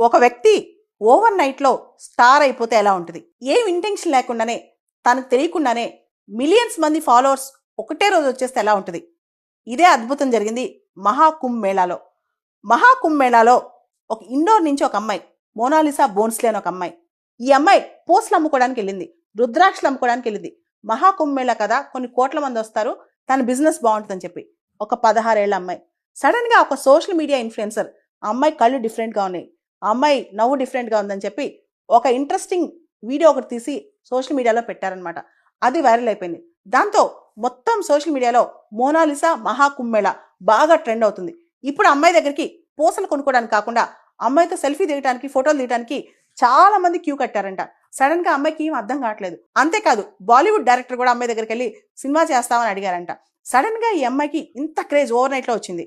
ఒక వ్యక్తి ఓవర్ నైట్లో స్టార్ అయిపోతే ఎలా ఉంటుంది? ఏం ఇంటెన్షన్ లేకుండానే తనకు తెలియకుండానే మిలియన్స్ మంది ఫాలోవర్స్ ఒకటే రోజు వచ్చేస్తే ఎలా ఉంటుంది? ఇదే అద్భుతం జరిగింది మహాకుంభ్ మేళాలో. మహాకుంభ్ మేళాలో ఒక ఇండోర్ నుంచి ఒక అమ్మాయి, మోనాలిసా బోన్స్లే అని ఒక అమ్మాయి, ఈ అమ్మాయి పోస్టులు అమ్ముకోవడానికి వెళ్ళింది, రుద్రాక్షలు అమ్ముకోవడానికి వెళ్ళింది. మహాకుంభ్ మేళా కదా, కొన్ని కోట్ల మంది వస్తారు, తన బిజినెస్ బాగుంటుందని చెప్పి. ఒక 16 ఏళ్ల అమ్మాయి. సడన్ గా ఒక సోషల్ మీడియా ఇన్ఫ్లుయెన్సర్, ఆ అమ్మాయి కళ్ళు డిఫరెంట్గా ఉన్నాయి, ఆ అమ్మాయి నవ్వు డిఫరెంట్గా ఉందని చెప్పి ఒక ఇంట్రెస్టింగ్ వీడియో ఒకటి తీసి సోషల్ మీడియాలో పెట్టారనమాట. అది వైరల్ అయిపోయింది. దాంతో మొత్తం సోషల్ మీడియాలో మోనాలిసా మహాకుంభ్ మేళా బాగా ట్రెండ్ అవుతుంది. ఇప్పుడు అమ్మాయి దగ్గరికి పూసలు కొనుక్కోవడానికి కాకుండా అమ్మాయితో సెల్ఫీ దిగడానికి, ఫోటోలు దిగడానికి చాలా మంది క్యూ కట్టారంట. సడన్ గా అమ్మాయికి ఏం అర్థం కావట్లేదు. అంతేకాదు, బాలీవుడ్ డైరెక్టర్ కూడా అమ్మాయి దగ్గరికి వెళ్ళి సినిమా చేస్తామని అడిగారంట. సడన్ గా ఈ అమ్మాయికి ఇంత క్రేజ్ ఓవర్ నైట్ లో వచ్చింది.